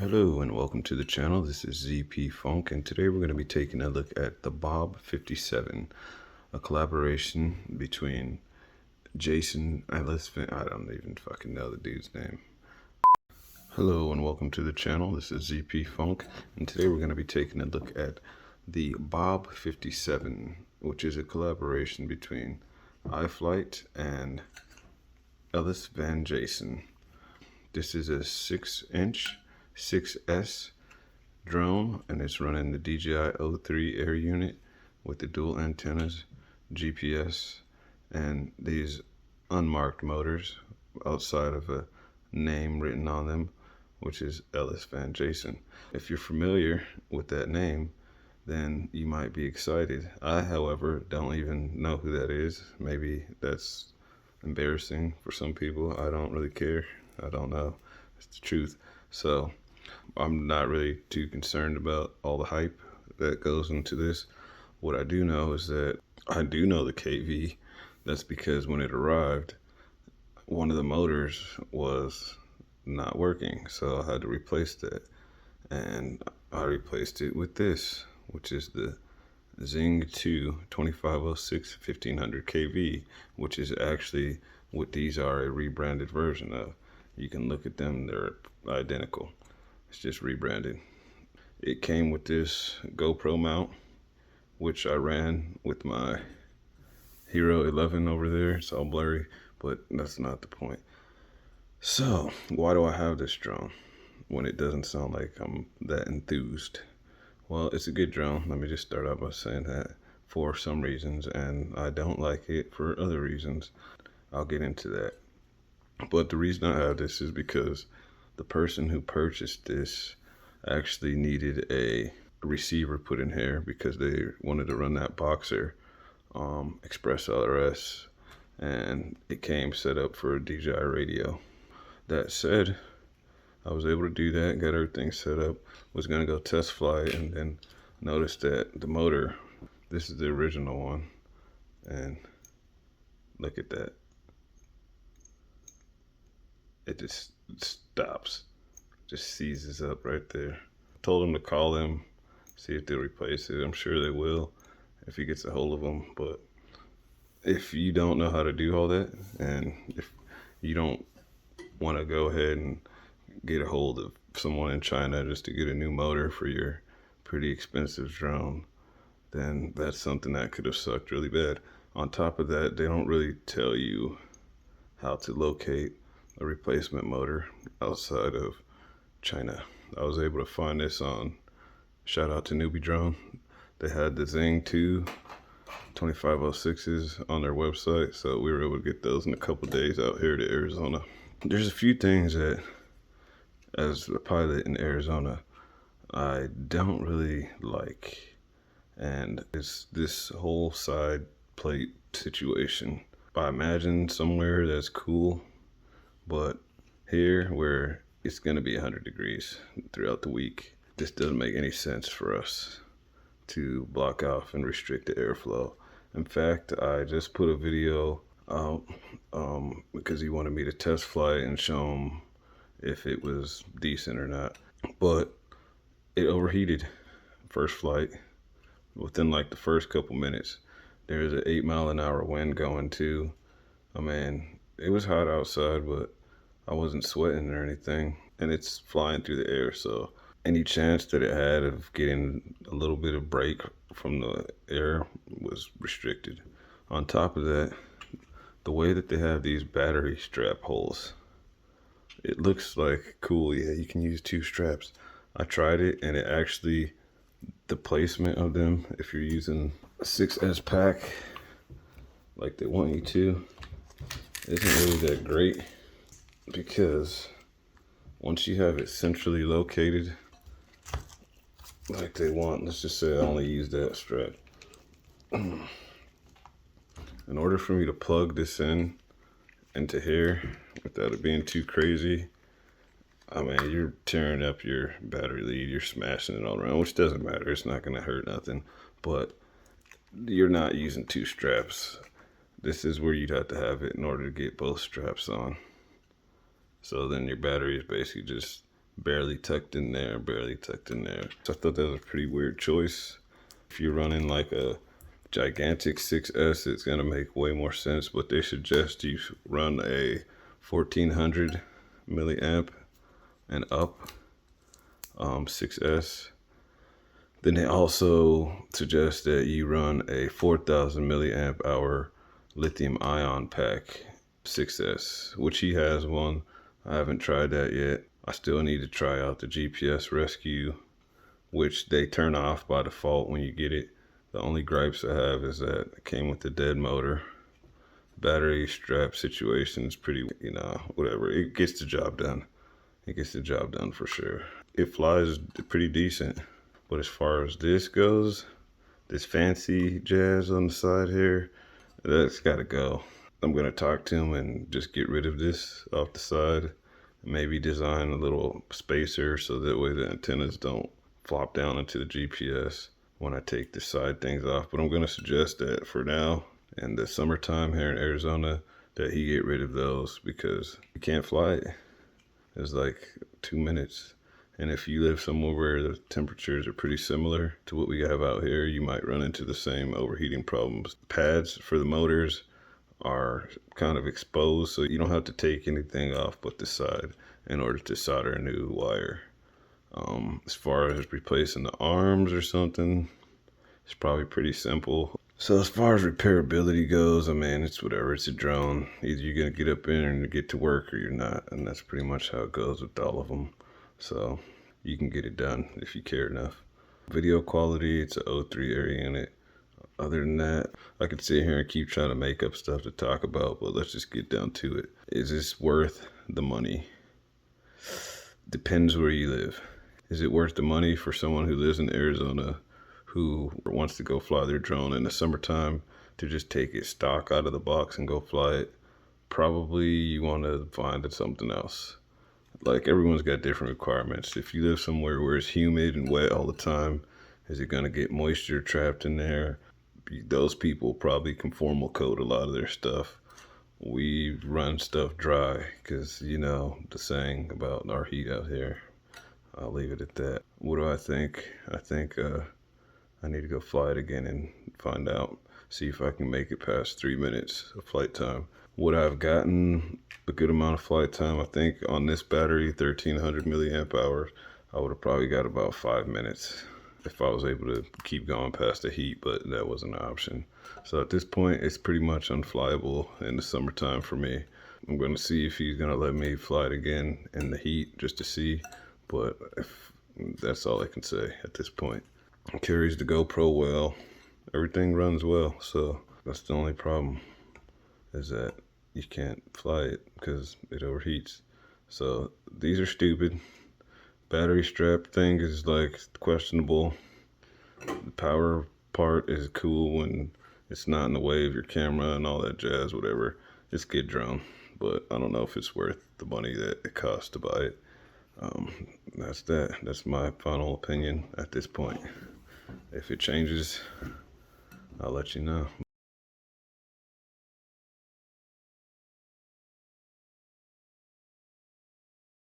Hello and welcome to the channel. This is ZP Funk, and today we're going to be taking a look at the BOB57, a collaboration between Jason, Ellis Van, I don't even fucking know the dude's name. Hello and welcome to the channel. This is ZP Funk, and today we're going to be taking a look at the BOB57, which is a collaboration between iFlight and Ellis Van Jason. This is a 6-inch 6S drone, and it's running the DJI-03 air unit with the dual antennas, GPS, and these unmarked motors outside of a name written on them, which is Ellis Van Jason. If you're familiar with that name, then you might be excited. I, however, don't even know who that is. Maybe that's embarrassing for some people. I don't really care. I don't know. It's the truth. So I'm not really too concerned about all the hype that goes into this. What I do know is that I do know the KV. That's because when it arrived, one of the motors was not working, so I had to replace that. And I replaced it with this, which is the Zing 2 2506 1500 KV, which is actually what these are, a rebranded version of. You can look at them, they're identical. It's just rebranded. It came with this GoPro mount, which I ran with my Hero 11 over there. It's all blurry, but that's not the point. So, why do I have this drone when it doesn't sound like I'm that enthused? Well, it's a good drone. Let me just start out by saying that for some reasons, and I don't like it for other reasons. I'll get into that. But the reason I have this is because the person who purchased this actually needed a receiver put in here because they wanted to run that Boxer Express LRS, and it came set up for a DJI radio. That said, I was able to do that, got everything set up, was going to go test fly, and then noticed that the motor, this is the original one, and look at that. It just stops, just seizes up right there. Told him to call them, see if they'll replace it. I'm sure they will if he gets a hold of them. But if you don't know how to do all that, and if you don't want to go ahead and get a hold of someone in China just to get a new motor for your pretty expensive drone, then that's something that could have sucked really bad. On top of that, they don't really tell you how to locate a replacement motor outside of China. I was able to find this on, shout out to Newbie Drone. They had the Zing 2 2506s on their website, so we were able to get those in a couple days out here to Arizona. There's a few things that, as a pilot in Arizona, I don't really like, and it's this whole side plate situation. I imagine somewhere that's cool, but here where it's going to be 100 degrees throughout the week, this doesn't make any sense for us to block off and restrict the airflow. In fact, I just put a video out because he wanted me to test fly and show him if it was decent or not, but it overheated first flight. Within like the first couple minutes, there's an 8-mile-an-hour wind going too. I mean, it was hot outside, but I wasn't sweating or anything, and it's flying through the air, so any chance that it had of getting a little bit of break from the air was restricted. On top of that, the way that they have these battery strap holes, it looks like cool. Yeah, you can use 2 straps. I tried it, and it actually, the placement of them, if you're using a 6S pack like they want you to, isn't really that great, because once you have it centrally located like they want, let's just say I only use that strap. In order for me to plug this in into here without it being too crazy, I mean, you're tearing up your battery lead, you're smashing it all around, which doesn't matter, it's not going to hurt nothing, but you're not using 2 straps. This is where you'd have to have it in order to get both straps on. So then your battery is basically just barely tucked in there, barely tucked in there. So I thought that was a pretty weird choice. If you're running like a gigantic 6S, it's gonna make way more sense, but they suggest you run a 1400 milliamp and up 6S. Then they also suggest that you run a 4000 milliamp hour lithium ion pack 6S, which he has one. I haven't tried that yet. I still need to try out the GPS rescue, which they turn off by default when you get it. The only gripes I have is that it came with the dead motor. Battery strap situation is pretty, whatever. It gets the job done. It gets the job done for sure. It flies pretty decent. But as far as this goes, this fancy jazz on the side here, that's gotta go. I'm gonna talk to him and just get rid of this off the side. Maybe design a little spacer so that way the antennas don't flop down into the GPS when I take the side things off. But I'm gonna suggest that for now, in the summertime here in Arizona, that he get rid of those because you can't fly it. It's like 2 minutes. And if you live somewhere where the temperatures are pretty similar to what we have out here, you might run into the same overheating problems. Pads for the motors are kind of exposed, so you don't have to take anything off but the side in order to solder a new wire. As far as replacing the arms or something, it's probably pretty simple. So as far as repairability goes, I mean, it's whatever. It's a drone. Either you're going to get up in and get to work or you're not. And that's pretty much how it goes with all of them. So you can get it done if you care enough. Video quality, it's an O3 area unit. Other than that, I could sit here and keep trying to make up stuff to talk about, but let's just get down to it. Is this worth the money? Depends where you live. Is it worth the money for someone who lives in Arizona who wants to go fly their drone in the summertime to just take it stock out of the box and go fly it? Probably you want to find something else. Like, everyone's got different requirements. If you live somewhere where it's humid and wet all the time, is it going to get moisture trapped in there? Those people probably conformal coat a lot of their stuff. We run stuff dry because, the saying about our heat out here. I'll leave it at that. What do I think? I think I need to go fly it again and find out. See if I can make it past 3 minutes of flight time. Would I have gotten a good amount of flight time? I think on this battery, 1300 milliamp hours, I would have probably got about 5 minutes if I was able to keep going past the heat, but that wasn't an option. So at this point, it's pretty much unflyable in the summertime for me. I'm going to see if he's going to let me fly it again in the heat just to see, but that's all I can say at this point. It carries the GoPro well. Everything runs well, so that's the only problem, is that you can't fly it because it overheats. So these are stupid. Battery strap thing is like questionable. The power part is cool when it's not in the way of your camera and all that jazz, whatever. It's a good drone, but I don't know if it's worth the money that it costs to buy it. That's that. That's my final opinion at this point. If it changes, I'll let you know.